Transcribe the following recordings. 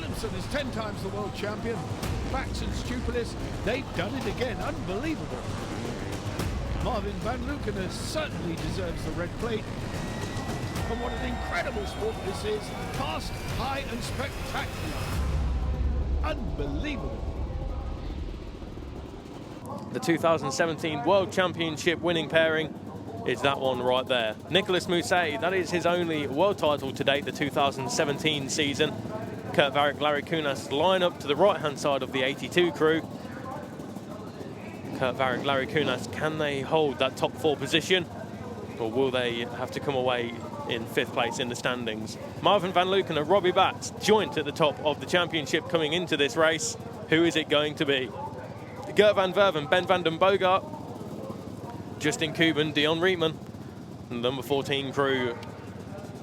Williamson is 10 times the world champion. Bax and Stupilis, they've done it again. Unbelievable. Marvin van Lukener certainly deserves the red plate. And what an incredible sport this is. Fast, high and spectacular. Unbelievable. The 2017 World Championship winning pairing is that one right there. Nicolas Mousset, that is his only world title to date, the 2017 season. Kurt Varrick, Larry Kunas line up to the right-hand side of the 82 crew. Kurt Varrick, Larry Kunas, can they hold that top 4 position? Or will they have to come away in 5th place in the standings? Marvin van Luken and Robbie Bax joint at the top of the championship coming into this race. Who is it going to be? Gert van Verven, Ben van den Bogart, Justin Kuban, Dion Rietman, and number 14 crew.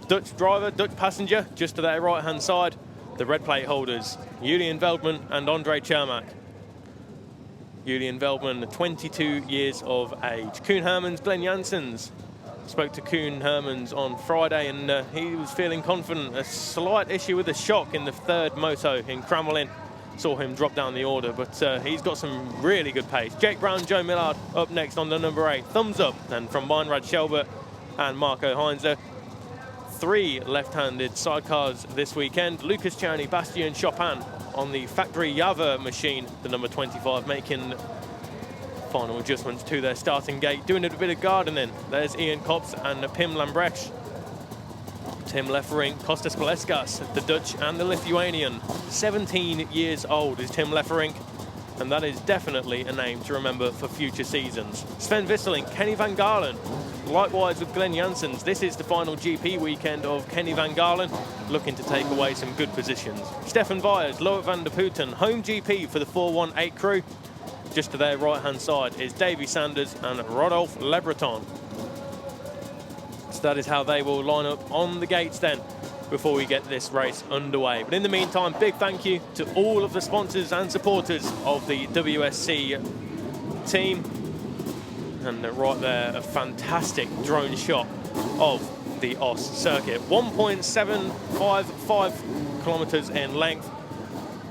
Dutch driver, Dutch passenger, just to their right-hand side. The red plate holders, Julian Veldman and Andre Chermak. Julian Veldman, 22 years of age. Koen Hermans, Glenn Janssens. Spoke to Koen Hermans on Friday and he was feeling confident. A slight issue with a shock in the 3rd moto in Cramelin. Saw him drop down the order, but he's got some really good pace. Jake Brown, Joe Millard up next on the number 8. Thumbs up, and from Meinrad Schelbert and Marco Heinze. 3 left-handed sidecars this weekend. Lucas Czerny, Bastien Chopin on the factory Java machine, the number 25, making final adjustments to their starting gate, doing a bit of gardening. There's Ian Kops and Pim Lambrecht. Tim Lefferink, Kostas Paleskas, the Dutch and the Lithuanian. 17 years old is Tim Lefferink, and that is definitely a name to remember for future seasons. Sven Visseling, Kenny Van Galen, likewise with Glenn Janssens. This is the final GP weekend of Kenny Van Galen, looking to take away some good positions. Stefan Byers, Loic van der Putten, home GP for the 418 crew. Just to their right-hand side is Davy Sanders and Rodolphe Lebreton. So that is how they will line up on the gates then before we get this race underway. But in the meantime, big thank you to all of the sponsors and supporters of the WSC team. And right there, a fantastic drone shot of the Oss circuit. 1.755 kilometers in length,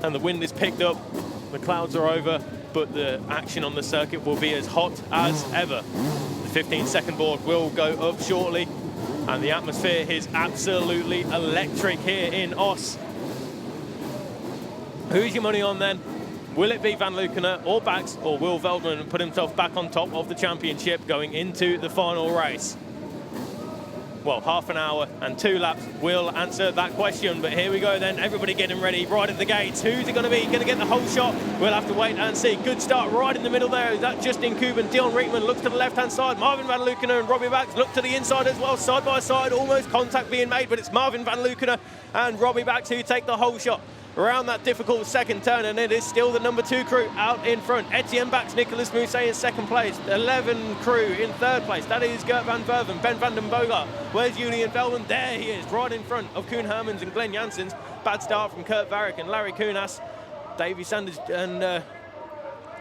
and the wind is picked up, the clouds are over, but the action on the circuit will be as hot as ever. The 15-second board will go up shortly, and the atmosphere is absolutely electric here in Oss. Who's your money on then? Will it be Van Lukener or Bax, or will Veldman put himself back on top of the championship going into the final race? Well, half an hour and 2 laps will answer that question. But here we go then, everybody getting ready right at the gates. Who's it going to be? Going to get the whole shot? We'll have to wait and see. Good start right in the middle there. Is that Justin Kuban? Dion Rietman looks to the left-hand side. Marvin van Lukener and Robbie Bax look to the inside as well, side by side. Almost contact being made, but it's Marvin van Lukener and Robbie Bax who take the whole shot around that difficult second turn, and it is still the number 2 crew out in front. Etienne Bax, Nicolas Mousset in 2nd place, 11 crew in 3rd place. That is Gert van Verven, Ben van den Bogart. Where's Julian Veldman? There he is, right in front of Koen Hermans and Glenn Janssens. Bad start from Kurt Varrick and Larry Kunas. Davy Sanders and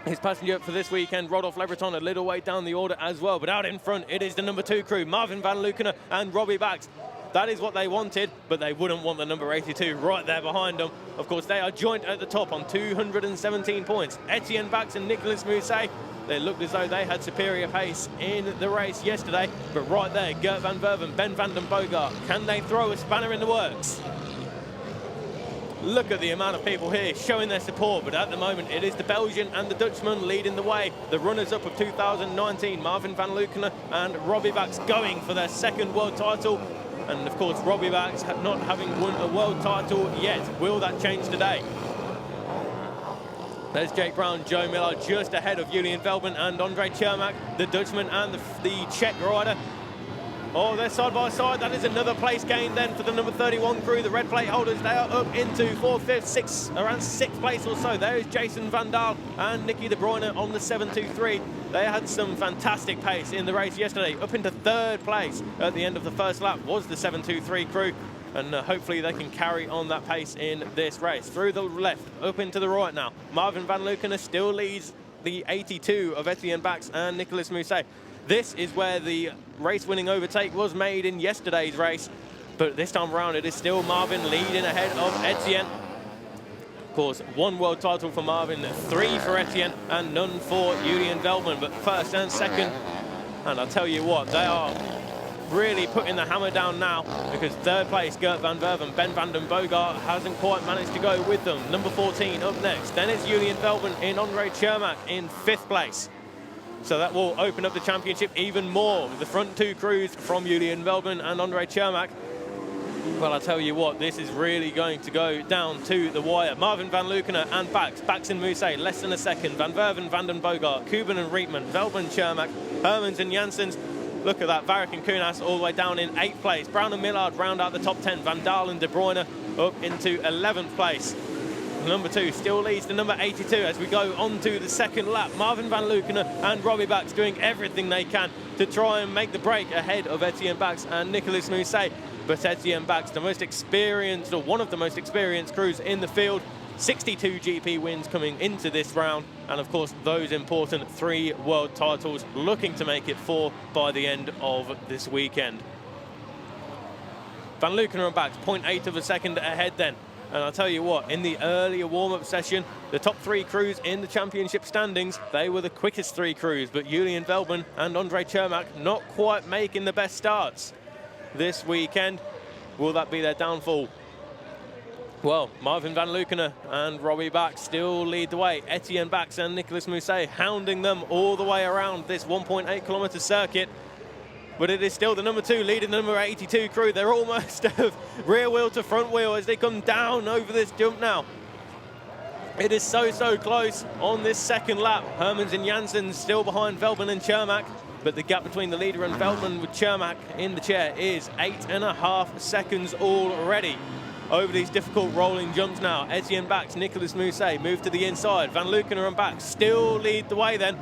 his passenger for this weekend, Rodolphe Lebreton, a little way down the order as well. But out in front, it is the number 2 crew, Marvin van Lukener and Robbie Bax. That is what they wanted, but they wouldn't want the number 82 right there behind them. Of course, they are joint at the top on 217 points. Etienne Bax and Nicolas Mousset, they looked as though they had superior pace in the race yesterday. But right there, Gert van Verven, Ben van den Bogart, can they throw a spanner in the works? Look at the amount of people here showing their support, but at the moment it is the Belgian and the Dutchman leading the way. The runners-up of 2019, Marvin van Lukener and Robbie Bax, going for their 2nd world title. And of course, Robbie Bax not having won a world title yet. Will that change today? There's Jake Brown, Joe Miller just ahead of Julian Veldman and Andre Chermak, the Dutchman and the Czech rider. Oh, they're side by side. That is another place gain then for the number 31 crew. The red plate holders, they are up into 4th, 5th, 6th, around 6th place or so. There is Jason Van Daal and Nicky De Bruyne on the 723. They had some fantastic pace in the race yesterday. Up into 3rd place at the end of the 1st lap was the 723 crew. And hopefully they can carry on that pace in this race. Through the left, up into the right now. Marvin van Lukener still leads the 82 of Etienne Bax and Nicolas Mousset. This is where the race-winning overtake was made in yesterday's race. But this time around, it is still Marvin leading ahead of Etienne. Of course, 1 world title for Marvin, 3 for Etienne, and none for Julian Veltman. But first and second, and I'll tell you what, they are really putting the hammer down now, because third place, Gert van Verven, Ben van den Bogart hasn't quite managed to go with them. Number 14 up next. Then it's Julian Veltman in Andre Chermak in 5th place. So that will open up the championship even more. The front 2 crews from Julian Veltman and Andre Chermak. Well, I'll tell you what, this is really going to go down to the wire. Marvin van Lukener and Bax and Mousset, less than a second. Van Verven, Van den Bogart, Kuban and Rietman, Veltman, Chermak, Hermans and Janssens. Look at that, Varric and Kunas all the way down in 8th place. Brown and Millard round out the top 10. Van Daal and De Bruyne up into 11th place. Number 2 still leads to number 82 as we go on to the second lap. Marvin van Lukener and Robbie Bax doing everything they can to try and make the break ahead of Etienne Bax and Nicolas Mousset. But Etienne Bax, the most experienced, or one of the most experienced crews in the field, 62 GP wins coming into this round, and of course those important 3 world titles, looking to make it 4 by the end of this weekend. Van Lukener and Bax, 0.8 of a second ahead then. And I'll tell you what, in the earlier warm-up session, the top 3 crews in the championship standings, they were the quickest 3 crews, but Julian Veltman and Andre Chermak not quite making the best starts this weekend. Will that be their downfall? Well, Marvin van Lukener and Robbie Bax still lead the way. Etienne Bax and Nicolas Mousset hounding them all the way around this 1.8 kilometre circuit. But it is still the number 2 leading the number 82 crew. They're almost rear wheel to front wheel as they come down over this jump now. It is so close on this second lap. Hermans and Janssen still behind Veltman and Chermak. But the gap between the leader and Veltman with Chermak in the chair is 8.5 seconds already. Over these difficult rolling jumps now. Etienne Bax, Nicolas Mousset move to the inside. Van Lukener and Bax still lead the way then.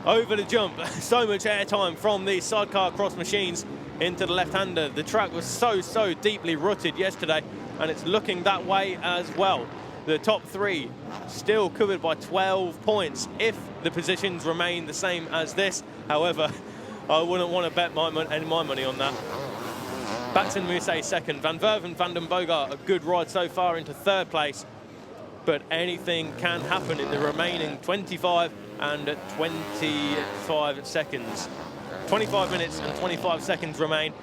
Over the jump, so much airtime from these sidecar cross machines into the left-hander. The track was so deeply rutted yesterday, and it's looking that way as well. The top 3 still covered by 12 points if the positions remain the same as this. However, I wouldn't want to bet any of my money on that. Bax and Mousset second. Van Verven, Van den Bogart, a good ride so far into 3rd place. But anything can happen in the remaining 25 and 25 seconds. 25 minutes and 25 seconds remain.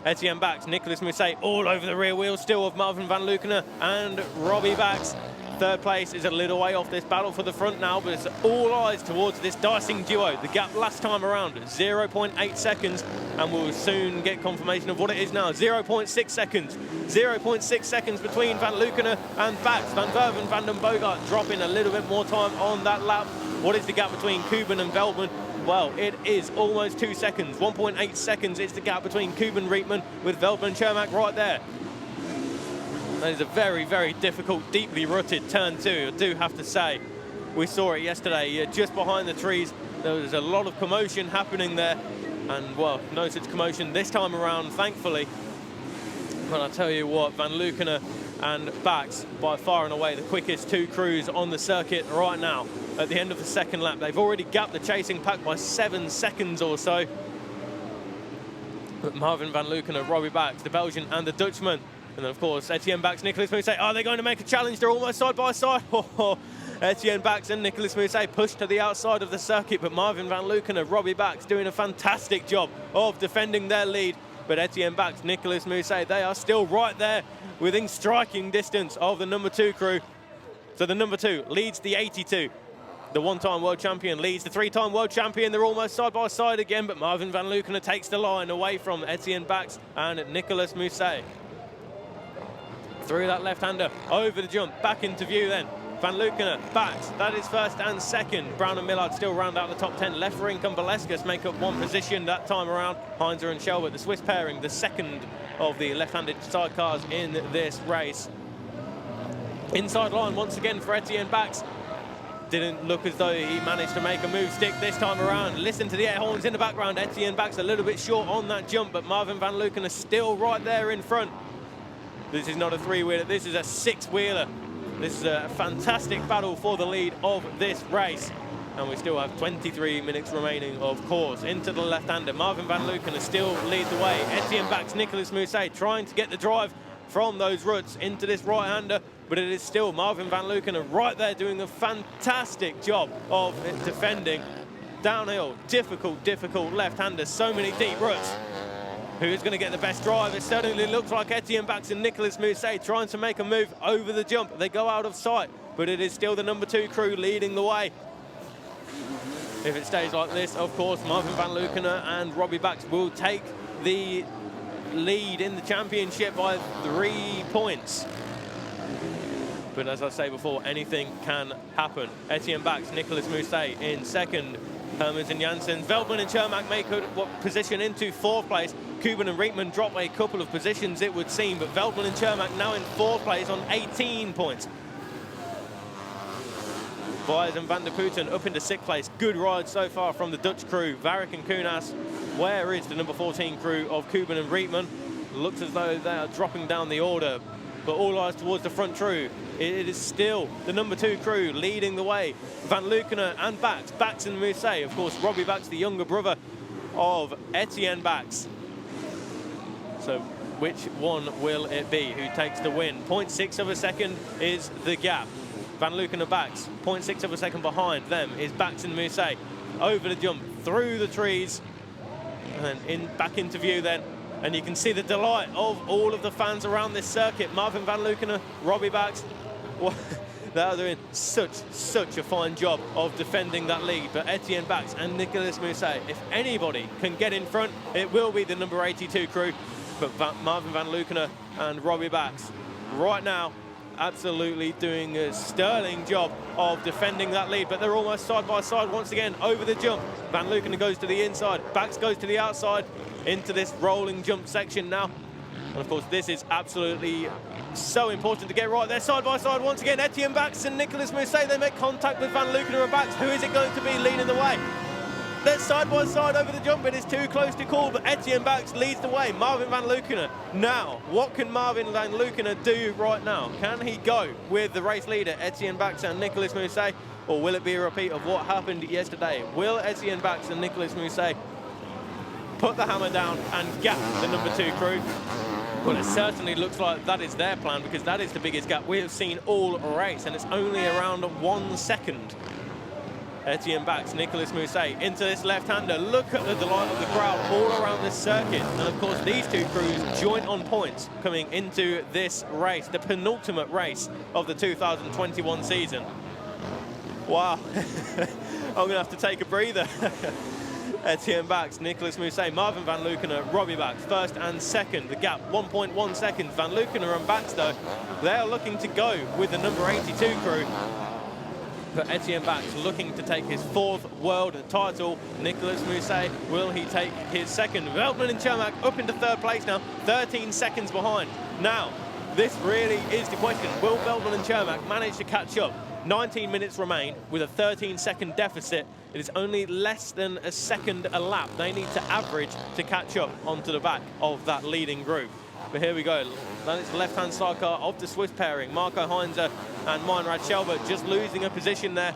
Etienne Bax, Nicolas Mousset all over the rear wheel still of Marvin van Lukener and Robbie Bax. 3rd place is a little way off this battle for the front now, but it's all eyes towards this dicing duo. The gap last time around, 0.8 seconds, and we'll soon get confirmation of what it is now. 0.6 seconds. 0.6 seconds between Van Lukener and Bax. Van Verven, Van den Bogart dropping a little bit more time on that lap. What is the gap between Kuban and Veltman? Well, it is almost 2 seconds. 1.8 seconds is the gap between Kuban, Rietman, with Veltman, Chermak right there. That is a very difficult, deeply rutted turn 2, I do have to say. We saw it yesterday, just behind the trees. There was a lot of commotion happening there. And, well, no such commotion this time around, thankfully. But I'll tell you what, Van Lukener and Bax, by far and away the quickest 2 crews on the circuit right now. At the end of the second lap, they've already gapped the chasing pack by 7 seconds or so. But Marvin van Lukener, Robbie Bax, the Belgian and the Dutchman. And then, of course, Etienne Bax, Nicolas Mousset. Are they going to make a challenge? They're almost side by side. Etienne Bax and Nicolas Mousset pushed to the outside of the circuit, but Marvin van Lukener, Robbie Bax doing a fantastic job of defending their lead. But Etienne Bax, Nicolas Mousset, they are still right there within striking distance of the number 2 crew. So the number 2 leads the 82. The 1-time world champion leads the 3-time world champion. They're almost side by side again, but Marvin van Lukener takes the line away from Etienne Bax and Nicolas Mousset. Through that left-hander, over the jump, back into view then. Van Lukener, Bax, that is first and second. Brown and Millard still round out the top 10. Lefferink and Valescas make up 1 position that time around. Heinzer and Shelbert, the Swiss pairing, the second of the left-handed sidecars in this race. Inside line once again for Etienne Bax. Didn't look as though he managed to make a move stick this time around. Listen to the air horns in the background. Etienne Bax a little bit short on that jump, but Marvin van Lukener still right there in front. This is not a 3-wheeler, this is a 6-wheeler. This is a fantastic battle for the lead of this race. And we still have 23 minutes remaining, of course. Into the left-hander, Marvin van Lukener still lead the way. Etienne Bax, Nicolas Mousset trying to get the drive from those ruts into this right-hander, but it is still Marvin van Luckenen right there doing a fantastic job of defending. Downhill, difficult left-hander, so many deep ruts. Who's going to get the best drive? It certainly looks like Etienne Bax and Nicolas Mousset trying to make a move over the jump. They go out of sight, but it is still the number 2 crew leading the way. If it stays like this, of course, Marvin van Luckenen and Robbie Bax will take the lead in the championship by 3 points. But as I say before, anything can happen. Etienne Bax, Nicolas Mousset in second. Hermans and Janssen, Veldman and Chermak make a position into 4th place. Kuban and Rietman drop a couple of positions, it would seem, but Veldman and Chermak now in 4th place on 18 points. Vyers and Van der Putten up into 6th place. Good ride so far from the Dutch crew. Varric and Kunas. Where is the number 14 crew of Kuban and Rietman? Looks as though they are dropping down the order, but all eyes towards the front crew. It is still the number 2 crew leading the way. Van Luckenen and Bax and Mousset. Of course, Robbie Bax, the younger brother of Etienne Bax. So which one will it be? Who takes the win? 0.6 of a second is the gap. Van Luckenen and Bax, 0.6 of a second behind them is Bax and Mousset. Over the jump, through the trees, and then back into view then. And you can see the delight of all of the fans around this circuit. Marvin van Luckenen, Robbie Bax, they are doing such a fine job of defending that lead. But Etienne Bax and Nicolas Mousset, if anybody can get in front, it will be the number 82 crew. But Marvin van Luckenen and Robbie Bax right now absolutely doing a sterling job of defending that lead. But they're almost side by side once again over the jump. Van Luckenen goes to the inside, Bax goes to the outside into this rolling jump section now. And of course, this is absolutely so important to get right there. Side by side once again, Etienne Bax and Nicolas Mousset, they make contact with Van Luckenen and Bax. Who is it going to be leading the way? They're side by side over the jump. It is too close to call, but Etienne Bax leads the way. Marvin van Luckenen. Now, what can Marvin van Luckenen do right now? Can he go with the race leader, Etienne Bax and Nicolas Mousset, or will it be a repeat of what happened yesterday? Will Etienne Bax and Nicolas Mousset put the hammer down and gap the number 2 crew? Well, it certainly looks like that is their plan, because that is the biggest gap we have seen all race, and it's only around 1 second. Etienne Bax, Nicolas Mousset into this left-hander. Look at the delight of the crowd all around this circuit. And of course, these 2 crews joint on points coming into this race, the penultimate race of the 2021 season. Wow, I'm going to have to take a breather. Etienne Bax, Nicolas Mousset, Marvin van Luckenen, Robbie Bax, first and second. The gap, 1.1 seconds. Van Luckenen and Bax, though, they are looking to go with the number 82 crew. But Etienne Bax looking to take his 4th world title. Nicolas Mousset, will he take his 2nd? Veldman and Chermak up into 3rd place now, 13 seconds behind. Now, this really is the question. Will Veldman and Chermak manage to catch up? 19 minutes remain with a 13-second deficit. It is only less than a second a lap they need to average to catch up onto the back of that leading group. But here we go. That is the left-hand sidecar of the Swiss pairing. Marco Heinze and Meinrad Schelber just losing a position there.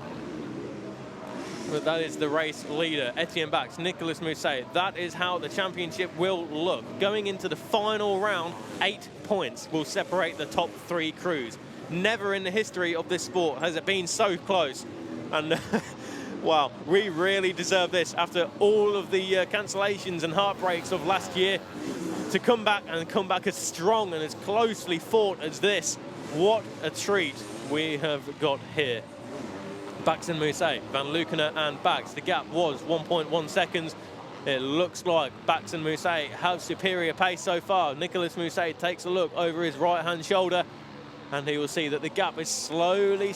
But that is the race leader, Etienne Bax, Nicolas Mousset. That is how the championship will look. Going into the final round, 8 points will separate the top 3 crews. Never in the history of this sport has it been so close. And wow, we really deserve this after all of the cancellations and heartbreaks of last year. To come back as strong and as closely fought as this. What a treat we have got here. Bax and Mousset, Van Luckenen and Bax. The gap was 1.1 seconds. It looks like Bax and Mousset have superior pace so far. Nicolas Mousset takes a look over his right-hand shoulder, and he will see that the gap is slowly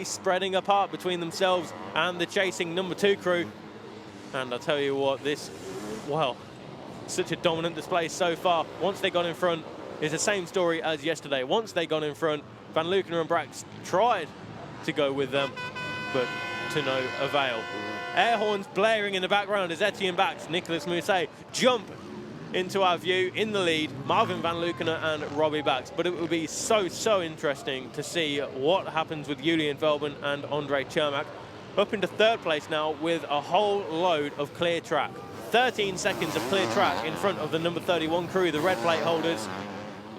spreading apart between themselves and the chasing number 2 crew. And I tell you what, this, well, such a dominant display so far. Once they got in front, is the same story as yesterday. Once they got in front, Van Luckenen and Bax tried to go with them, but to no avail. Air horns blaring in the background as Etienne Bax, Nicolas Mousset jump into our view in the lead, Marvin van Luckenen and Robbie Bax. But it will be so interesting to see what happens with Julian Veldman and Andre Chermak. Up into 3rd place now with a whole load of clear track. 13 seconds of clear track in front of the number 31 crew, the red plate holders.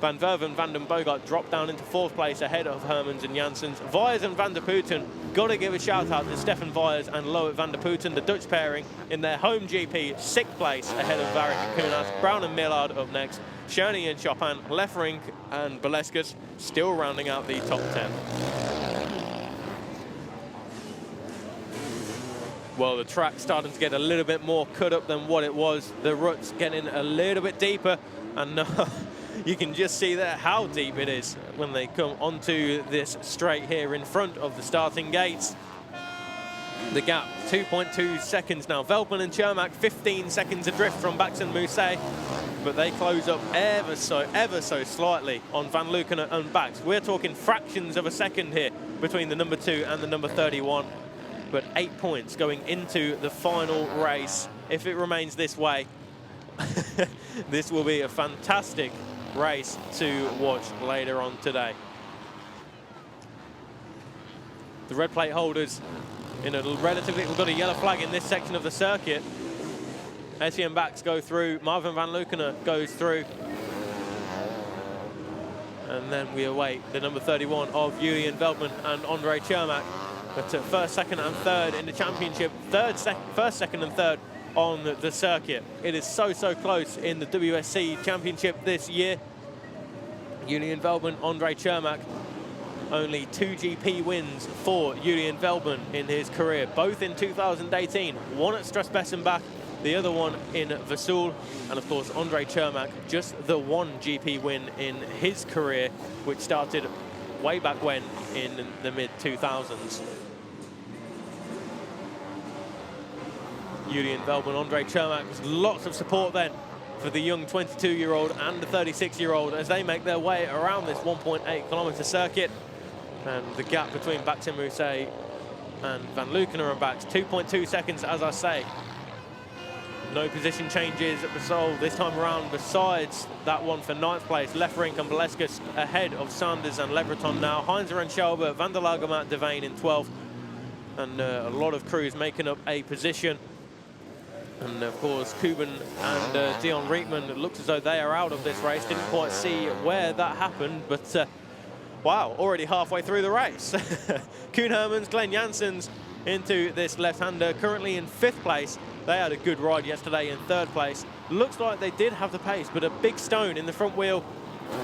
Van Verven, Van den Bogart dropped down into 4th place ahead of Hermans and Janssens. Vyers and Van der Putten, got to give a shout out to Stefan Vyers and Loet van der Putten, the Dutch pairing, in their home GP, 6th place ahead of Varric and Kunas. Brown and Millard up next. Schoening and Chopin, Lefferink and Balescus still rounding out the top 10. Well, the track's starting to get a little bit more cut up than what it was. The rut's getting a little bit deeper, and you can just see there how deep it is when they come onto this straight here in front of the starting gates. The gap, 2.2 seconds now. Veldman and Chermak, 15 seconds adrift from Bax and Mousset, but they close up ever so slightly on Van Lukenen and Bax. We're talking fractions of a second here between the number 2 and the number 31. But 8 points going into the final race. If it remains this way, this will be a fantastic race to watch later on today. The red plate holders in a relatively, we've got a yellow flag in this section of the circuit. Etienne Bax go through, Marvin Van Lukenen goes through. And then we await the number 31 of Julian Veldman and Andre Chermak. But first, second and third in the championship, first, second and third on the circuit. It is so close in the WSC championship this year. Julian Veldman, Andre Chermak, only 2 GP wins for Julian Veldman in his career, both in 2018, one at Strasbessenbach, the other one in Vesoul, and of course Andre Chermak, just the 1 GP win in his career, which started way back when in the mid-2000s. Julian Veldman, Andre Chermak, lots of support then for the young 22-year-old and the 36-year-old as they make their way around this 1.8-kilometer circuit. And the gap between Bax and Mousset and Van Lukenen and Bax, 2.2 seconds, as I say. No position changes at Vesoul this time around, besides that one for 9th place. Lefferink and Balescus ahead of Sanders and Le Breton now. Heinzer and Schelber, Van der Lagermaat, Devane in 12th. And a lot of crews making up a position. And of course, Kuban and Dion Rietman, it looks as though they are out of this race. Didn't quite see where that happened, but wow, already halfway through the race. Koen Hermans, Glenn Janssens into this left-hander, currently in 5th place. They had a good ride yesterday in 3rd place. Looks like they did have the pace, but a big stone in the front wheel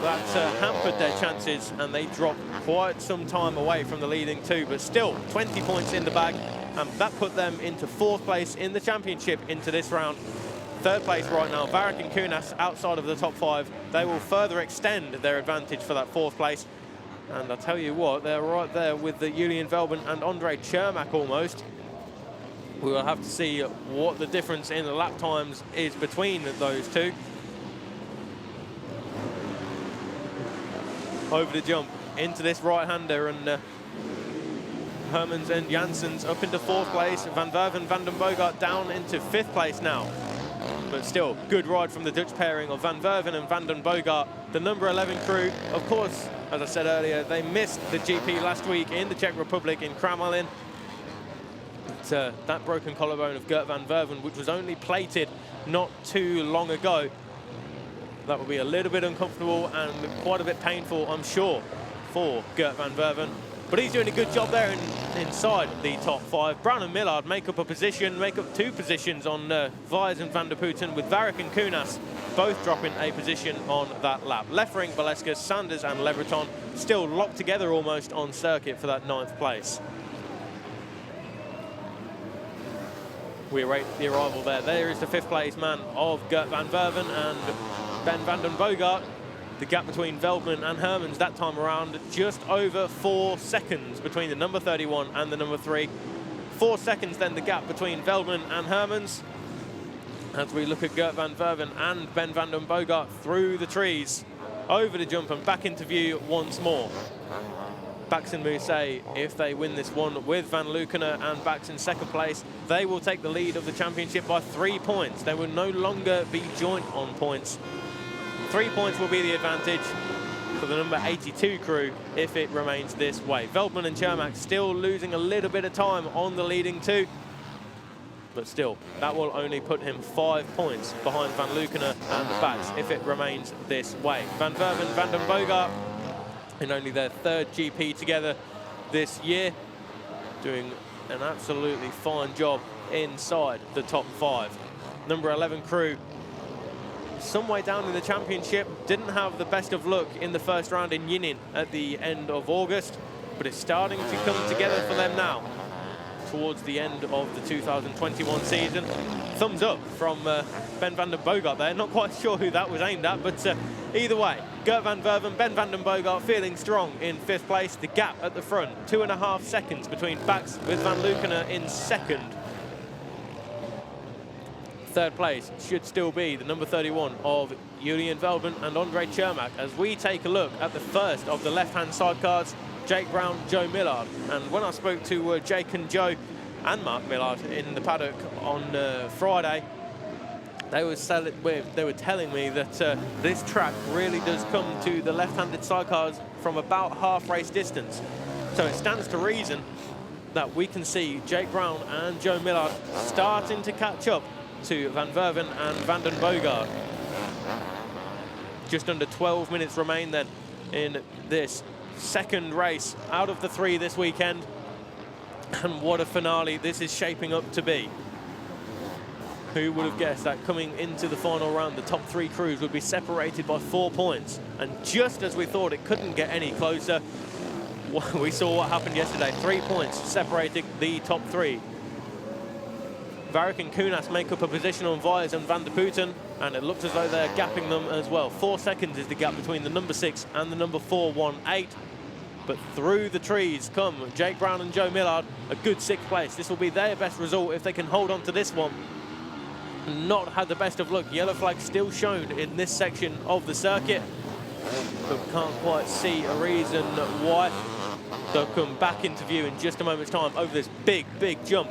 that hampered their chances, and they dropped quite some time away from the leading 2, but still 20 points in the bag, and that put them into 4th place in the championship into this round. 3rd place right now, Varric and Kunas outside of the top 5. They will further extend their advantage for that 4th place. And I tell you what, they're right there with the Julian Veldman and Andre Chermak almost. We will have to see what the difference in the lap times is between those two. Over the jump into this right-hander, and Hermans and Janssens up into 4th place. Van Verven, Van den Bogart down into 5th place now. But still, good ride from the Dutch pairing of Van Verven and Van den Bogart. The number 11 crew, of course, as I said earlier, they missed the GP last week in the Czech Republic in Kramalin. But that broken collarbone of Gert Van Verven, which was only plated not too long ago, that will be a little bit uncomfortable and quite a bit painful, I'm sure, for Gert Van Verven. But he's doing a good job there inside the top 5. Brown and Millard make up a position, make up 2 positions on Vyers and Van der Putten, with Varric and Kunas both dropping a position on that lap. Lefferink, Balescus, Sanders and Le Breton still locked together almost on circuit for that 9th place. We await the arrival there. There is the 5th place man of Gert Van Verven and Ben Van den Bogart. The gap between Veldman and Hermans that time around, just over 4 seconds between the number 31 and the number 3. 4 seconds then the gap between Veldman and Hermans. As we look at Gert Van Verven and Ben Van den Bogart through the trees, over the jump and back into view once more. Bax and Mousset, if they win this one with Van Lukenen and Bax in 2nd place, they will take the lead of the championship by 3 points. They will no longer be joint on points. 3 points will be the advantage for the number 82 crew if it remains this way. Veldman and Chermak still losing a little bit of time on the leading 2. But still, that will only put him 5 points behind Van Lukenen and Bax if it remains this way. Van Verven, Van den Boogaard, in only their 3rd GP together this year, doing an absolutely fine job inside the top 5. Number 11 crew, some way down in the championship, didn't have the best of luck in the first round in Yinin at the end of August, but it's starting to come together for them now towards the end of the 2021 season. Thumbs up from Ben van den Boogaard there. Not quite sure who that was aimed at, but either way, Gert van Verven, Ben van den Boogaard feeling strong in 5th place. The gap at the front, 2.5 seconds between Bax with Van Lukenen in 2nd. 3rd place should still be the number 31 of Julian Velden and Andre Cermak, as we take a look at the first of the left-hand sidecars, Jake Brown, Joe Millard. And when I spoke to Jake and Joe and Mark Millard in the paddock on Friday, they were telling me that this track really does come to the left-handed sidecars from about half race distance. So it stands to reason that we can see Jake Brown and Joe Millard starting to catch up to Van Verven and Van den Boogaard. Just under 12 minutes remain then in this 2nd race out of the 3 this weekend, and what a finale this is shaping up to be. Who would have guessed that coming into the final round, the top 3 crews would be separated by 4 points, and just as we thought it couldn't get any closer, we saw what happened yesterday. 3 points separating the top 3. Varric and Kunas make up a position on Vyers and Van der Putten, and it looks as though they're gapping them as well. 4 seconds is the gap between the number 6 and the number 418. But through the trees come Jake Brown and Joe Millard, a good 6th place. This will be their best result if they can hold on to this one. Not had the best of luck. Yellow flag still shown in this section of the circuit, but can't quite see a reason why. They'll come back into view in just a moment's time over this big jump.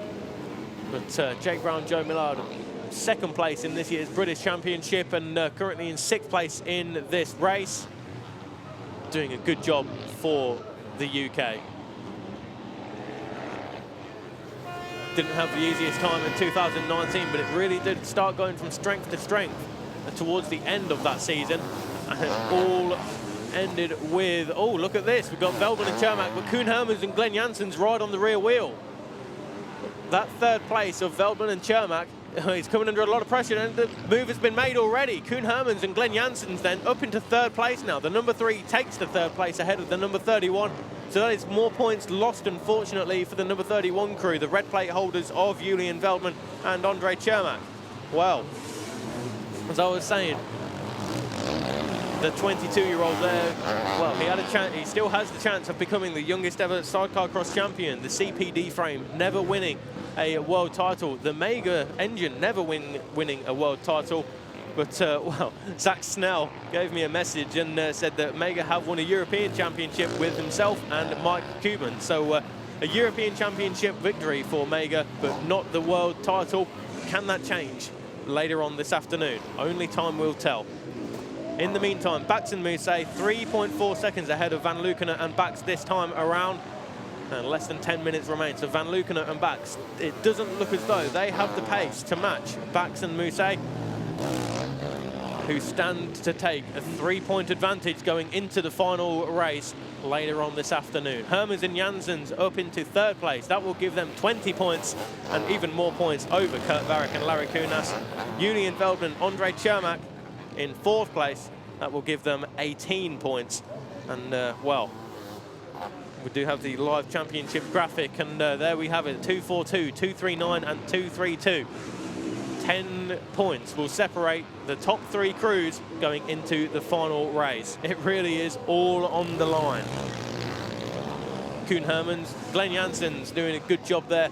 But Jake Brown, Joe Millard, 2nd place in this year's British Championship, and currently in 6th place in this race. Doing a good job for the UK. Didn't have the easiest time in 2019, but it really did start going from strength to strength towards the end of that season. And it all ended with, oh, look at this. We've got Velden and Cermak, but Koen Hermans and Glenn Jansen's right on the rear wheel. That 3rd place of Velden and Cermak, he's coming under a lot of pressure, and the move has been made already. Koen Hermans and Glenn Jansen's then up into 3rd place now. The number 3 takes the 3rd place ahead of the number 31. So that is more points lost, unfortunately, for the number 31 crew, the red plate holders of Julian Velden and Andre Cermak. Well, as I was saying, the 22-year-old there, well, he had a chance. He still has the chance of becoming the youngest ever Sidecarcross champion. The CPD frame never winning a world title. The Mega engine never winning a world title. But, well, Zach Snell gave me a message and said that Mega have won a European Championship with himself and Mike Cuban. So a European Championship victory for Mega, but not the world title. Can that change later on this afternoon? Only time will tell. In the meantime, Bax and Mousset 3.4 seconds ahead of Van Lukenen and Bax this time around. And less than 10 minutes remain. So Van Lukenen and Bax, it doesn't look as though they have the pace to match Bax and Mousset, who stand to take a 3-point advantage going into the final race later on this afternoon. Hermans and Janssens up into 3rd place. That will give them 20 points and even more points over Kurt Varric and Larry Kunas. Julian Velden, Andre Cermak in 4th place. That will give them 18 points. And, well, we do have the live championship graphic, and there we have it, 242, 239 and 232. 10 points will separate the top 3 crews going into the final race. It really is all on the line. Koen Hermans, Glenn Jansen's doing a good job there,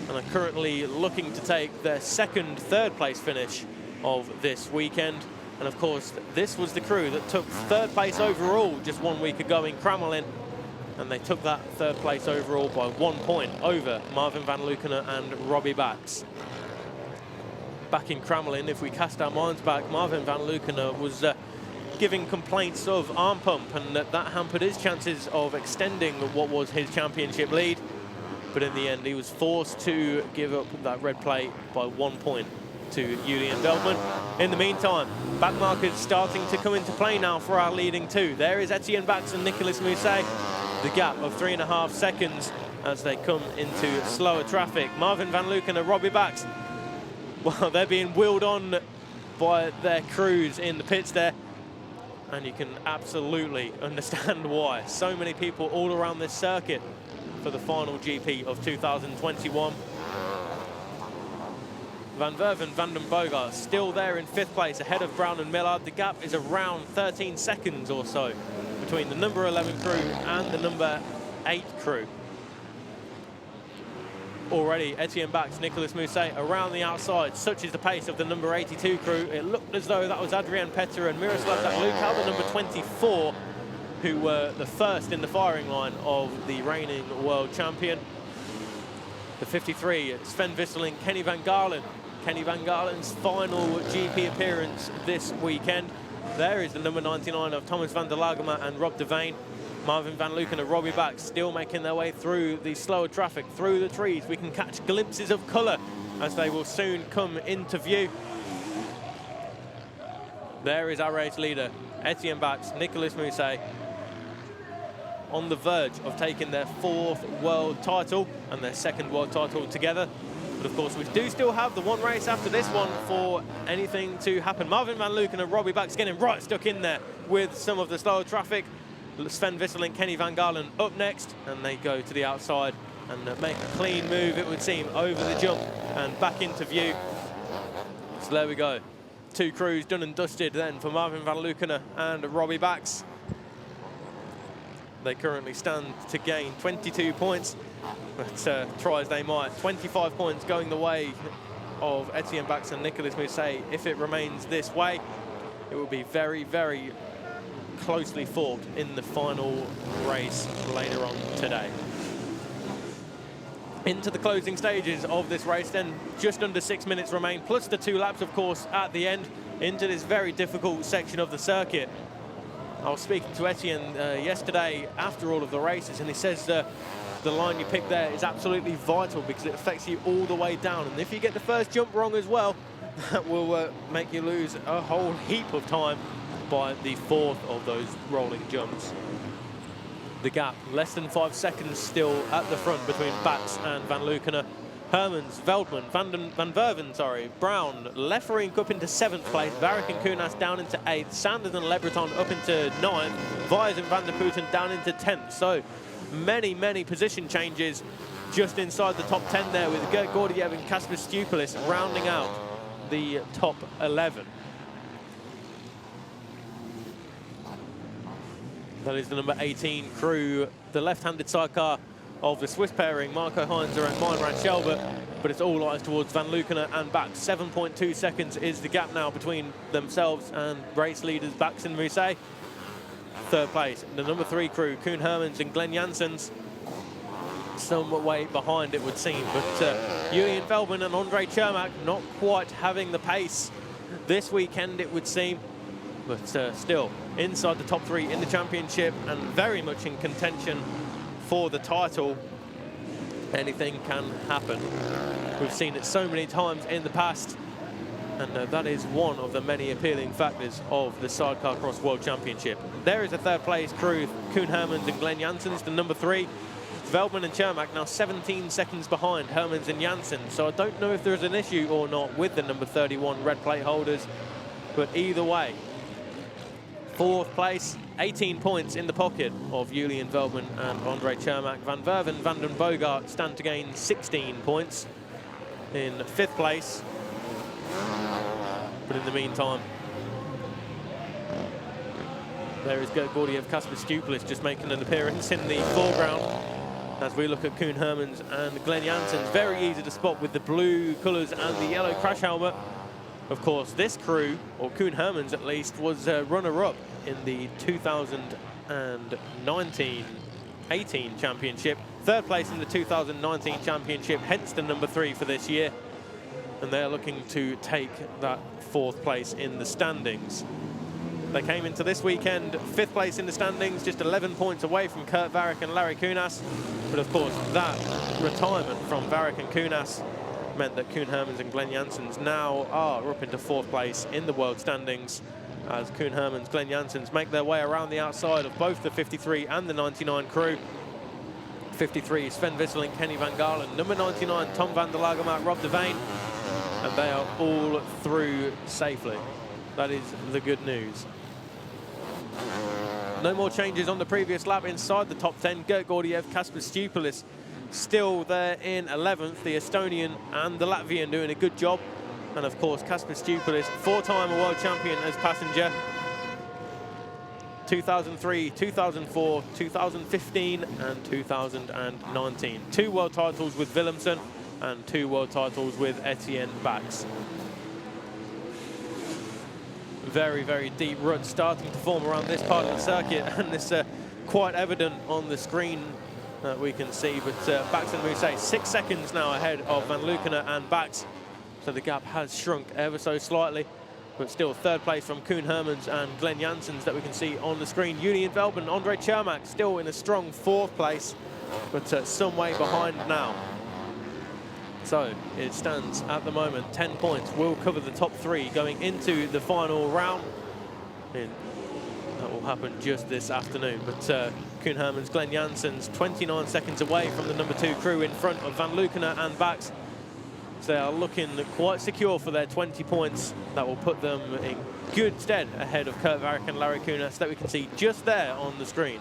and are currently looking to take their 2nd, 3rd place finish of this weekend. And of course, this was the crew that took 3rd place overall just 1 week ago in Cramelin, and they took that 3rd place overall by 1 point over Marvin Van Lukenen and Robbie Bax. Back in Cramelin, if we cast our minds back, Marvin Van Lukenen was giving complaints of arm pump, and that hampered his chances of extending what was his championship lead. but in the end he was forced to give up that red plate by 1 point to Julian Veltman. In the meantime, back markers starting to come into play now for our leading two. There is Etienne Bax and Nicolas Mousset. The gap of 3.5 seconds as they come into slower traffic. Marvin van Luken and Robbie Bax, well, they're being wheeled on by their crews in the pits there. And you can absolutely understand why. So many people all around this circuit for the final GP of 2021. Van Verven, Van den Bogart still there in 5th place ahead of Brown and Millard. The gap is around 13 seconds or so between the number 11 crew and the number 8 crew. Already Etienne Bax, Nicolas Mousset around the outside. Such is the pace of the number 82 crew. It looked as though that was Adrien Petter and Miroslav Zaglukal, the number 24, who were the first in the firing line of the reigning world champion. The 53, Sven Visseling, Kenny Van Galen. Kenny Van Galen's final GP appearance this weekend. There is the number 99 of Thomas van der Lagema and Rob de Veen. Marvin van Luken and Robbie Bax still making their way through the slower traffic, through the trees. We can catch glimpses of colour as they will soon come into view. There is our race leader, Etienne Bax, Nicolas Mousset, on the verge of taking their 4th world title and their 2nd world title together. But of course, we do still have the one race after this one for anything to happen. Marvin van Luken and Robbie Bax getting right stuck in there with some of the slower traffic. Sven Visseling, Kenny Van Galen up next, and they go to the outside and make a clean move, it would seem, over the jump and back into view. So there we go. 2 crews done and dusted then for Marvin van Luken and Robbie Bax. They currently stand to gain 22 points, but try as they might. 25 points going the way of Etienne Bax and Nicolas Mousset. If it remains this way, it will be very, very closely fought in the final race later on today. Into the closing stages of this race then, just under 6 minutes remain, plus the 2 laps, of course, at the end, into this very difficult section of the circuit. I was speaking to Etienne yesterday after all of the races, and he says the line you picked there is absolutely vital because it affects you all the way down. And if you get the first jump wrong as well, that will make you lose a whole heap of time by the 4th of those rolling jumps. The gap, less than 5 seconds still at the front between Bax and Van Luken. Hermans, Veldman, Van Verven, Brown, Lefferink up into 7th place, Varric and Kunas down into 8th, Sanders and Lebreton up into 9th, Vyers and Van der Putten down into 10th. So many, many position changes just inside the top 10 there, with Gert Gordiev and Kasper Stupelis rounding out the top 11. That is the number 18 crew, the left-handed sidecar of the Swiss pairing, Marco Heinzer and Meinrad Schelbert, but it's all eyes towards Van Luken and Bax. 7.2 seconds is the gap now between themselves and race leaders Bax and Mousset. 3rd place, the number 3 crew, Koen Hermans and Glenn Janssens, some way behind it would seem, but Julian Veltman and Andre Chermak not quite having the pace this weekend, it would seem, but still inside the top 3 in the championship and very much in contention for the title. Anything can happen. We've seen it so many times in the past, and that is one of the many appealing factors of the Sidecarcross World Championship. There is a 3rd place crew, Koen Hermans and Glenn Janssens, the number 3. Veltman and Chermak now 17 seconds behind Hermans and Janssens, so I don't know if there's an issue or not with the number 31 red plate holders, but either way, 4th place, 18 points in the pocket of Julian Veltman and Andre Chermak. Van Verven, Van den Bogart stand to gain 16 points in 5th place. But in the meantime, there is Gert Gordiev, Kasper Stupelis just making an appearance in the foreground as we look at Koen Hermans and Glenn Janssens. Very easy to spot with the blue colours and the yellow crash helmet. Of course, this crew, or Koen Hermans at least, was runner-up in the 2019-18 championship. 3rd place in the 2019 championship, hence the number 3 for this year. And they're looking to take that 4th place in the standings. They came into this weekend 5th place in the standings, just 11 points away from Kurt Varric and Larry Kunas. But of course, that retirement from Varric and Kunas meant that Koen Hermans and Glenn Janssens now are up into 4th place in the world standings, as Koen Hermans, Glenn Janssens make their way around the outside of both the 53 and the 99 crew. 53, Sven Visseling, Kenny Van Galen. Number 99, Tom van der Lagermaat, Rob de Veen. And they are all through safely. That is the good news. No more changes on the previous lap inside the top 10. Gert Gordiev, Kasper Stupelis still there in 11th. The Estonian and the Latvian doing a good job. And of course, Kasper Stupelis, 4-time world champion as passenger. 2003, 2004, 2015 and 2019. 2 world titles with Willemsen and 2 world titles with Etienne Bax. Very, very deep ruts starting to form around this part of the circuit, and it's quite evident on the screen that we can see. But Bax and Mousset 6 seconds now ahead of Van Lukenen and Bax. So the gap has shrunk ever so slightly. But still 3rd place from Koen Hermans and Glenn Janssens that we can see on the screen. Julian Velben, Andre Cermak still in a strong 4th place, but some way behind now. So it stands at the moment 10 points. Will cover the top 3 going into the final round. And that will happen just this afternoon. But Koen Hermans, Glenn Janssens 29 seconds away from the number 2 crew in front of Van Lukenen and Bax. So they are looking quite secure for their 20 points. That will put them in good stead ahead of Kurt Varric and Larry Kunas that we can see just there on the screen.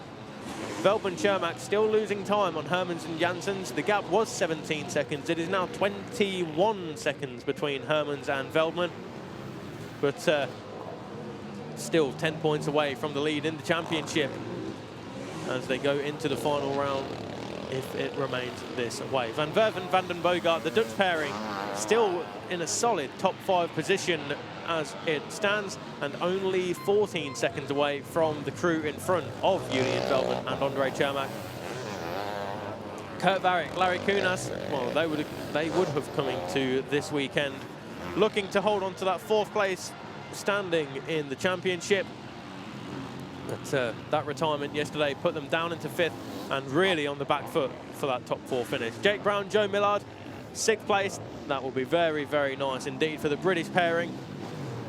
Velben Cermak still losing time on Hermans and Janssens. The gap was 17 seconds. It is now 21 seconds between Hermans and Velben. But still 10 points away from the lead in the championship as they go into the final round, if it remains this way. Van Verven, Van den Boogaard, the Dutch pairing, still in a solid top 5 position as it stands, and only 14 seconds away from the crew in front of Julian Velben and Andre Cermak. Kurt Varric, Larry Kunas, well, they would have come into this weekend looking to hold on to that 4th place standing in the championship. But that retirement yesterday put them down into 5th and really on the back foot for that top 4 finish. Jake Brown, Joe Millard, 6th place. That will be very, very nice indeed for the British pairing.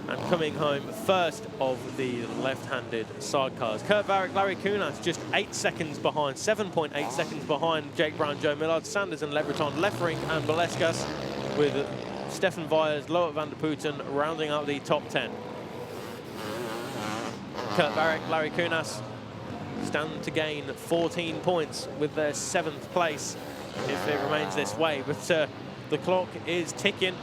And coming home first of the left-handed sidecars. Kurt Varric, Larry Kunas just 8 seconds behind, 7.8 seconds behind Jake Brown, Joe Millard, Sanders and Le Breton, Leffering and Boleskas, with Stefan Vyers, Loet van der Putten rounding out the top 10. Kurt Varric, Larry Kunas stand to gain 14 points with their 7th place if it remains this way. But the clock is ticking.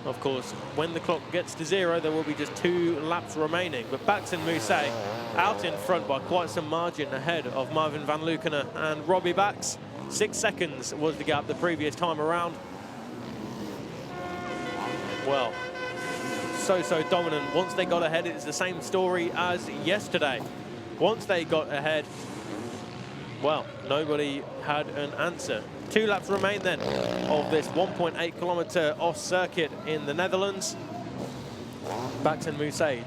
Of course, when the clock gets to 0, there will be just 2 laps remaining. But Bax and Mousset out in front by quite some margin ahead of Marvin Van Lukenen and Robbie Bax. 6 seconds was the gap the previous time around. Well, so dominant. Once they got ahead, it's the same story as yesterday. Once they got ahead, well, nobody had an answer. 2 laps remain then of this 1.8 kilometre off circuit in the Netherlands. Bax and Mousset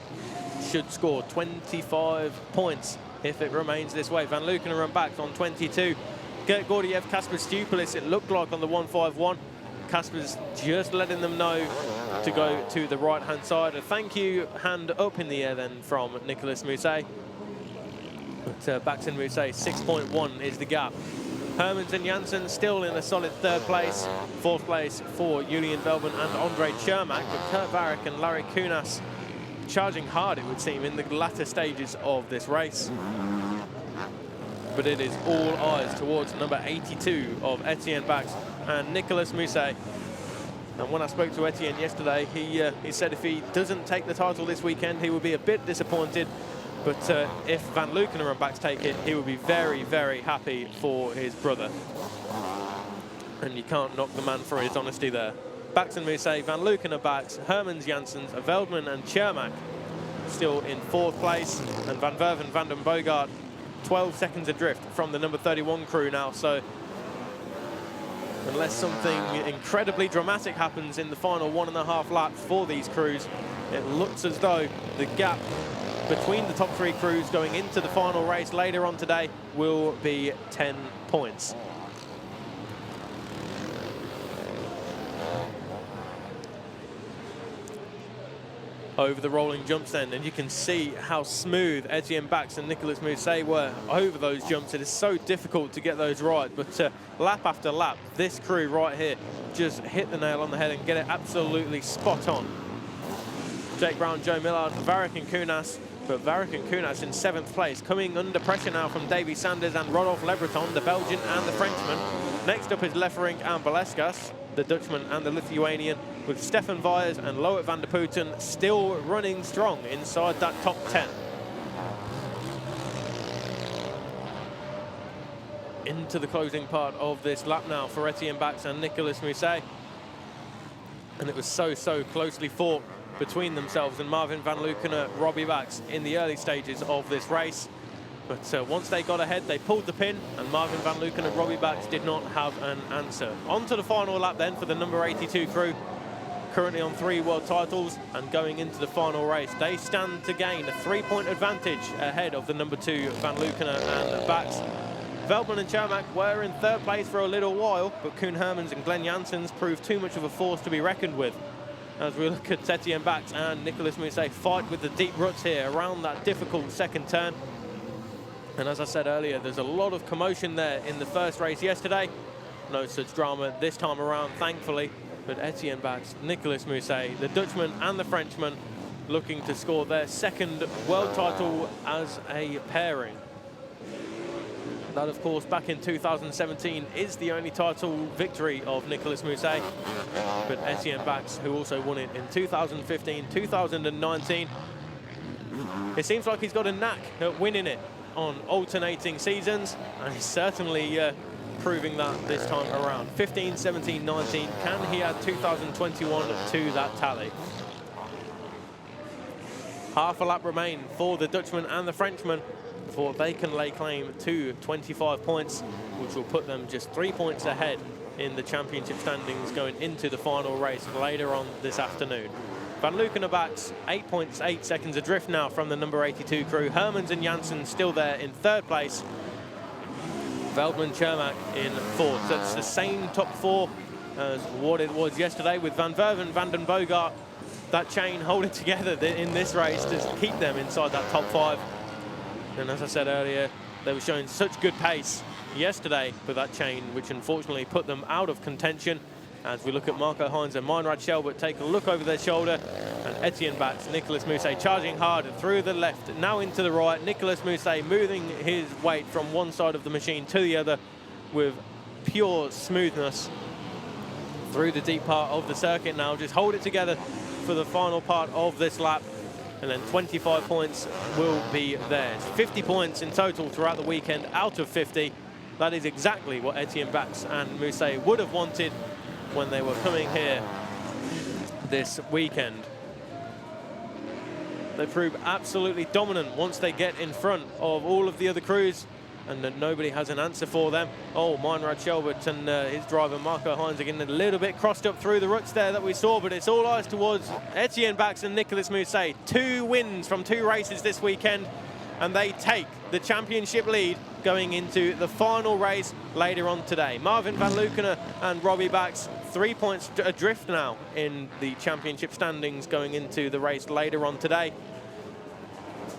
should score 25 points if it remains this way. Van Lukenen and Bax on 22. Gert Gordiev, Kasper Stupelis, it looked like on the 151. Kasper's just letting them know to go to the right-hand side. A thank you hand up in the air then from Nicolas Mousset. But Bax and Mousset, 6.1 is the gap. Hermans and Janssen still in a solid 3rd place. 4th place for Julian Velben and Andre Cermak. But Kurt Varric and Larry Kunas charging hard, it would seem, in the latter stages of this race. But it is all eyes towards number 82 of Etienne Bax and Nicolas Mousset. And when I spoke to Etienne yesterday, he said if he doesn't take the title this weekend, he will be a bit disappointed. But if Van Lukenen and Bax take it, he will be very, very happy for his brother. And you can't knock the man for his honesty there. Bax and Mousset, Van Lukenen, Bax, Hermans, Janssens, Velden and Cermak still in 4th place. And Van Verven, Van den Boogaard, 12 seconds adrift from the number 31 crew now. So unless something incredibly dramatic happens in the final 1.5 laps for these crews, it looks as though the gap between the top 3 crews going into the final race later on today will be 10 points. over the rolling jumps then, and you can see how smooth Etienne Bax and Nicolas Mousset were over those jumps. It is so difficult to get those right, but lap after lap, this crew right here just hit the nail on the head and get it absolutely spot on. Jake Brown, Joe Millard, Varric and Kunas, but Varric and Kunas in 7th place, coming under pressure now from Davy Sanders and Rodolphe Lebreton, the Belgian and the Frenchman. Next up is Lefferink and Baleskas, the Dutchman and the Lithuanian, with Stefan Vyers and Loic van der Putten still running strong inside that top 10. Into the closing part of this lap now for Etienne Bax and Nicolas Mousset. And it was so closely fought between themselves and Marvin van Luckenen, Robbie Bax in the early stages of this race. But once they got ahead, they pulled the pin, and Marvin van Luckenen and Robbie Bax did not have an answer. On to the final lap then for the number 82 crew, currently on 3 world titles and going into the final race. They stand to gain a 3-point advantage ahead of the number 2 van Luckenen and Bax. Veldman and Chermak were in 3rd place for a little while, but Koen Hermans and Glenn Janssens proved too much of a force to be reckoned with. As we look at Etienne Bax and Nicolas Mousset fight with the deep ruts here around that difficult second turn. And as I said earlier, there's a lot of commotion there in the first race yesterday. No such drama this time around, thankfully. But Etienne Bax, Nicolas Mousset, the Dutchman and the Frenchman, looking to score their 2nd world title as a pairing. That, of course, back in 2017 is the only title victory of Nicolas Mousset. But Etienne Bax, who also won it in 2015, 2019, it seems like he's got a knack at winning it on alternating seasons, and he's certainly proving that this time around. 15, 17, 19, can he add 2021 to that tally? Half a lap remain for the Dutchman and the Frenchman before they can lay claim to 25 points, which will put them just 3 points ahead in the championship standings going into the final race later on this afternoon. Van Luckenen Bax, 8.8 seconds adrift now from the number 82 crew. Hermans and Janssen still there in 3rd place. Veldman, Chermak in 4th. So it's the same top 4 as what it was yesterday, with Van Verven, Van den Bogart, that chain holding together in this race to keep them inside that top 5. And as I said earlier, they were showing such good pace yesterday with that chain, which unfortunately put them out of contention. As we look at Marco Hines and Meinrad Schelbert take a look over their shoulder, and Etienne Bax, Nicolas Mousset charging hard through the left, now into the right. Nicolas Mousset moving his weight from one side of the machine to the other with pure smoothness through the deep part of the circuit now. Just hold it together for the final part of this lap, and then 25 points will be theirs. 50 points in total throughout the weekend out of 50. That is exactly what Etienne Bax and Mousset would have wanted when they were coming here this weekend. They prove absolutely dominant once they get in front of all of the other crews, and nobody has an answer for them. Oh, Meinrad Schelbert and his driver Marco Hines are getting a little bit crossed up through the ruts there that we saw, but it's all eyes towards Etienne Bax and Nicolas Mousset. 2 wins from 2 races this weekend, and they take the championship lead going into the final race later on today. Marvin van Luckenen and Robbie Bax, 3 points adrift now in the championship standings going into the race later on today.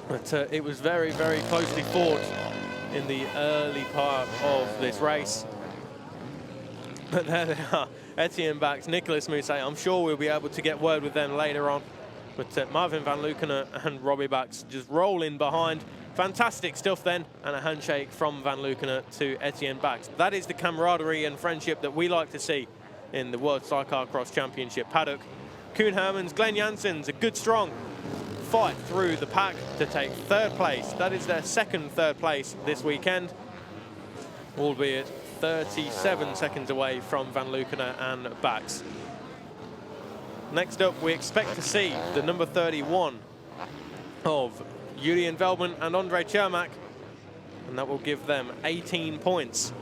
But it was very closely fought in the early part of this race. But there they are, Etienne Bax, Nicolas Mousset. I'm sure we'll be able to get word with them later on. But Marvin van Luckenen and Robbie Bax just roll in behind. Fantastic stuff then, and a handshake from Van Luckenen to Etienne Bax. That is the camaraderie and friendship that we like to see in the World Sidecarcross Championship paddock. Koen Hermans, Glenn Janssens, a good strong fight through the pack to take 3rd place. That is their 2nd 3rd place this weekend, albeit 37 seconds away from Van Luckenen and Bax. Next up, we expect to see the number 31 of Julian Veldman and Andre Chermak, and that will give them 18 points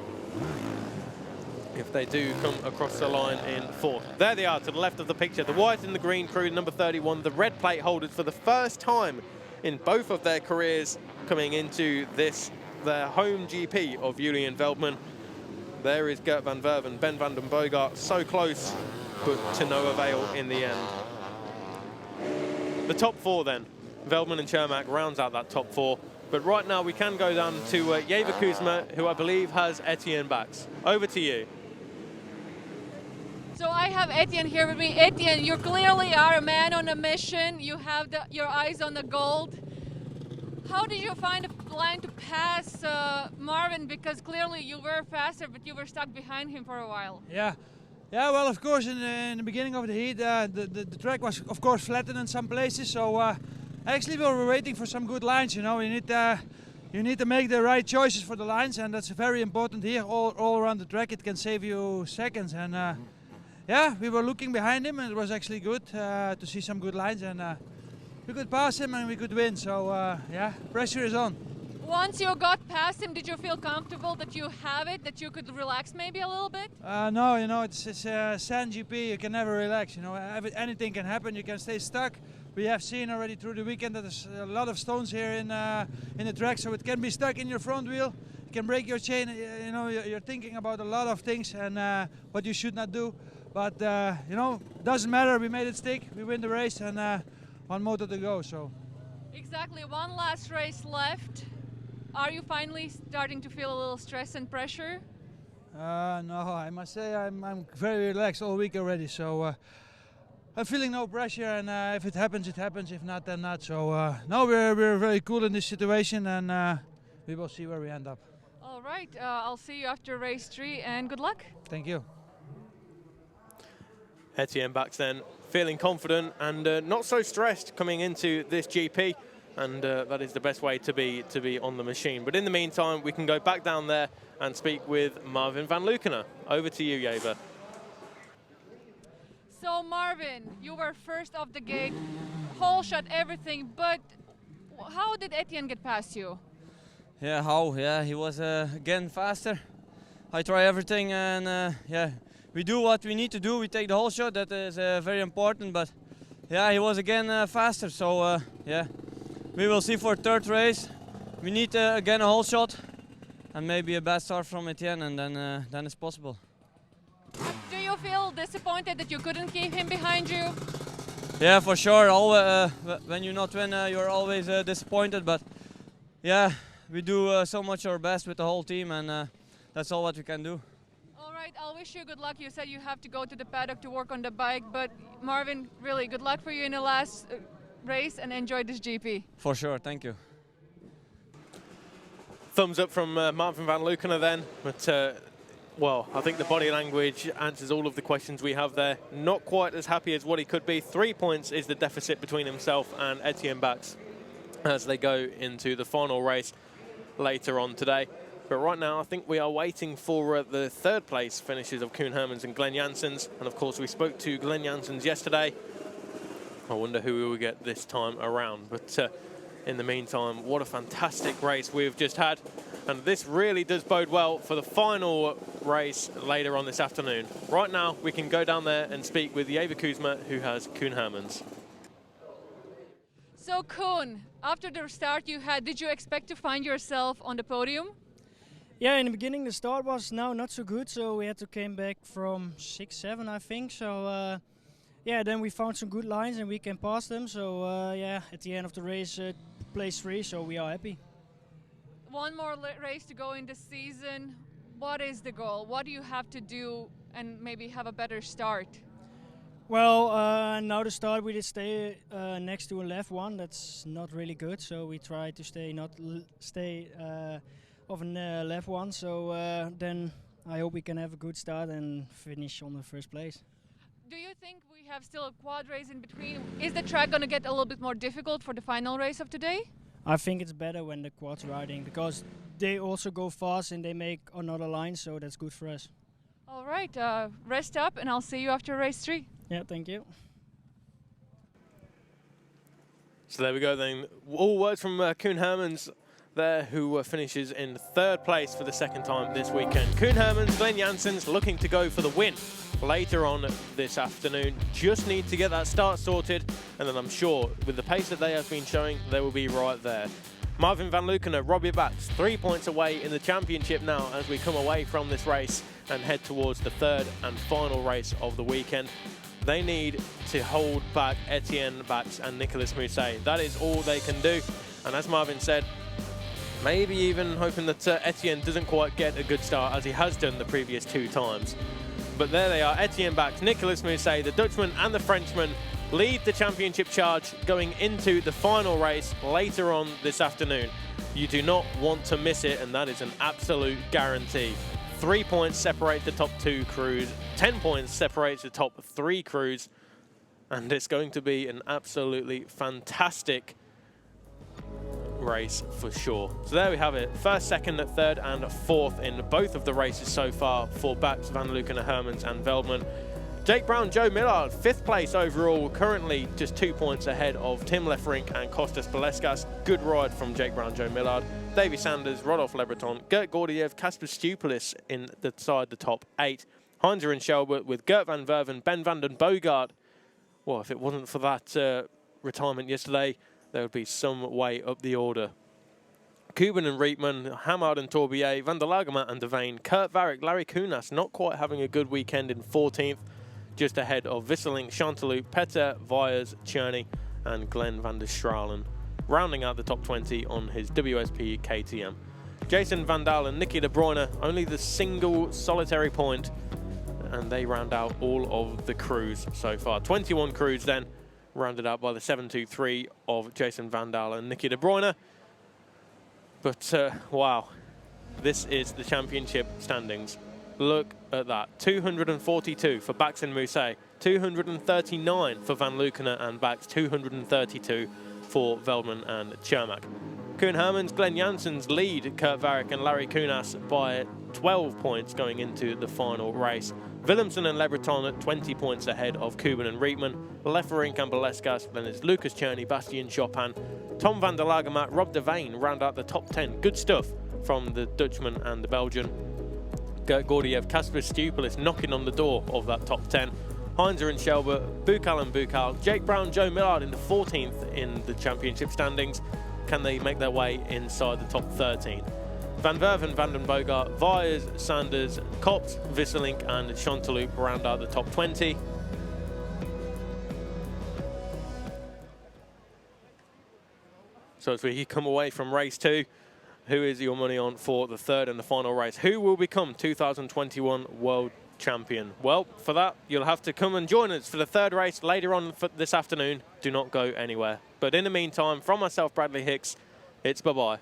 if they do come across the line in 4th. There they are to the left of the picture, the white and the green crew, number 31, the red plate holders for the first time in both of their careers coming into this, their home GP of Julian Veldman. There is Gert van Verven, Ben van den Bogart, so close, but to no avail in the end. The top four then. Veldman and Chermak rounds out that top four. But right now we can go down to Jeva Kuzma, who I believe has Etienne Bax. Over to you. So I have Etienne here with me. Etienne, you clearly are a man on a mission. You have your eyes on the gold. How did you find a line to pass Marvin? Because clearly you were faster, but you were stuck behind him for a while. Yeah. Well, of course, in the beginning of the heat, the track was, of course, flattened in some places. So actually, we were waiting for some good lines. You know, you need to make the right choices for the lines, and that's very important here. All around the track, it can save you seconds. And yeah, we were looking behind him, and it was actually good to see some good lines, and we could pass him and we could win. So yeah, pressure is on. Once you got past him, did you feel comfortable that you have it, that you could relax maybe a little bit? No, you know, it's sand GP. You can never relax. You know, anything can happen. You can stay stuck. We have seen already through the weekend that there's a lot of stones here in the track, so it can be stuck in your front wheel. It can break your chain. You know, you're thinking about a lot of things and what you should not do. But you know, doesn't matter. We made it stick. We win the race, and one motor to go. So exactly, one last race left. Are you finally starting to feel a little stress and pressure? No, I must say I'm very relaxed all week already. So I'm feeling no pressure, and if it happens, it happens. If not, then not. So no, we're very cool in this situation, and we will see where we end up. All right, I'll see you after race 3, and good luck. Thank you. Etienne Bax then, feeling confident and not so stressed coming into this GP, and that is the best way to be on the machine. But in the meantime, we can go back down there and speak with Marvin van Lukenen. Over to you, Jeva. So Marvin, you were first off the gate, whole shot, everything, but how did Etienne get past you? Yeah, how? Yeah, he was again faster. I try everything, and yeah, we do what we need to do. We take the whole shot. That is very important. But yeah, he was again faster. So yeah, we will see for third race. We need again a whole shot, and maybe a bad start from Etienne, and then it's possible. Do you feel disappointed that you couldn't keep him behind you? Yeah, for sure. When you not win, you're always disappointed. But yeah, we do so much our best with the whole team, and that's all what we can do. All right, I'll wish you good luck. You said you have to go to the paddock to work on the bike, but Marvin, really good luck for you in the last race, and enjoy this GP. For sure, thank you. Thumbs up from Marvin van Lukenen then, but well, I think the body language answers all of the questions we have there. Not quite as happy as what he could be. 3 points is the deficit between himself and Etienne Bax as they go into the final race later on today. But right now, I think we are waiting for the third place finishes of Koen Hermans and Glenn Janssens. And of course, we spoke to Glenn Janssens yesterday. I wonder who we will get this time around. But in the meantime, what a fantastic race we've just had. And this really does bode well for the final race later on this afternoon. Right now, we can go down there and speak with Jeva Kuzma, who has Koen Hermans. So Koen, after the start you had, did you expect to find yourself on the podium? Yeah, in the beginning the start was not so good, so we had to come back from 6, 7, I think. So yeah, then we found some good lines and we can pass them. So yeah, at the end of the race, place 3, so we are happy. One more race to go in the season. What is the goal? What do you have to do and maybe have a better start? Well, now the start we did stay next to a left one. That's not really good, so we try to stay of a left one. So then I hope we can have a good start and finish on the first place. Do you think we have still a quad race in between? Is the track going to get a little bit more difficult for the final race of today? I think it's better when the quad's riding because they also go fast and they make another line, so that's good for us. All right, rest up and I'll see you after race 3. Yeah, thank you. So there we go then. All words from Koen Hermans there, who finishes in third place for the second time this weekend. Koen Hermans, Glenn Janssens looking to go for the win later on this afternoon. Just need to get that start sorted, and then I'm sure with the pace that they have been showing, they will be right there. Marvin van Lukenen, Robbie Bax, 3 points away in the championship now as we come away from this race and head towards the third and final race of the weekend. They need to hold back Etienne Bax and Nicolas Mousset. That is all they can do. And as Marvin said, maybe even hoping that Etienne doesn't quite get a good start as he has done the previous 2 times. But there they are, Etienne Bax, Nicolas Mousset, the Dutchman and the Frenchman lead the championship charge going into the final race later on this afternoon. You do not want to miss it, and that is an absolute guarantee. 3 points separate the top 2 crews, 10 points separates the top 3 crews, and it's going to be an absolutely fantastic race for sure. So there we have it. First, second, third and fourth in both of the races so far for Bax, Van Luken, Hermans and Veldman. Jake Brown, Joe Millard, 5th place overall, currently just 2 points ahead of Tim Leferink and Kostas Paleskas. Good ride from Jake Brown, Joe Millard. Davy Sanders, Rodolphe Lebreton, Gert Gordiev, Kasper Stupilis inside the top 8. Heinzer and Shelbert with Gert van Verven, Ben van den Boogaard. Well, if it wasn't for that retirement yesterday, there would be some way up the order. Kuban and Rietman, Hamard and Tourbier, Van der Lagermaat and Devane, Kurt Varick, Larry Kunas not quite having a good weekend in 14th, just ahead of Visseling, Chanteloup, Petter, Vyers, Cherney and Glenn van der Stralen, rounding out the top 20 on his WSP KTM. Jason Van Dal and Nicky de Bruyne, only the single solitary point, and they round out all of the crews so far. 21 crews then, rounded out by the 723 of Jason Van Dal and Nicky de Bruyne. But wow, this is the championship standings. Look at that, 242 for Bax and Mousset, 239 for Van Lukener and Bax, 232 for Veldman and Chermak. Koen Hermans, Glenn Janssens lead Kurt Varick and Larry Kunas by 12 points going into the final race. Willemsen and Lebreton at 20 points ahead of Kuban and Rietman. Leferink and Baleskas, then it's Lucas Cherney, Bastien Chopin, Tom van der Lagermaat, Rob Devane round out the top 10. Good stuff from the Dutchman and the Belgian. Gert Gordiev, Kasper Stupilis knocking on the door of that top 10. Heinzer and Shelbert, Bukal and Bukal, Jake Brown, Joe Millard in the 14th in the championship standings. Can they make their way inside the top 13? Van Verven, Van den Boogaard, Vyers, Sanders, Kops, Visselink and Chanteloup round out the top 20. So as we come away from race 2, who is your money on for the third and the final race? Who will become 2021 World Champion? Well, for that, you'll have to come and join us for the third race later on this afternoon. Do not go anywhere. But in the meantime, from myself, Bradley Hicks, it's bye-bye.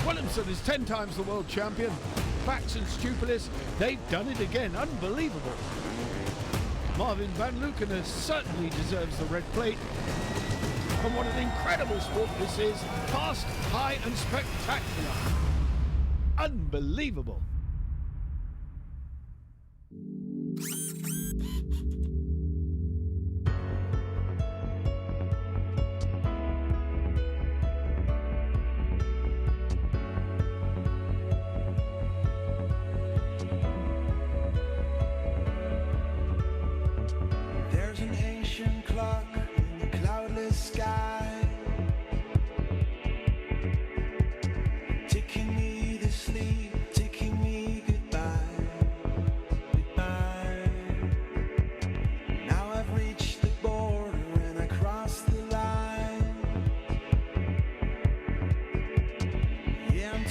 Willemsen is 10 times the world champion. Bax and Stupilis, they've done it again. Unbelievable. Marvin Van Lukener certainly deserves the red plate. And what an incredible sport this is. Fast, high and spectacular. Unbelievable.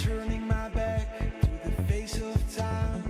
Turning my back to the face of time,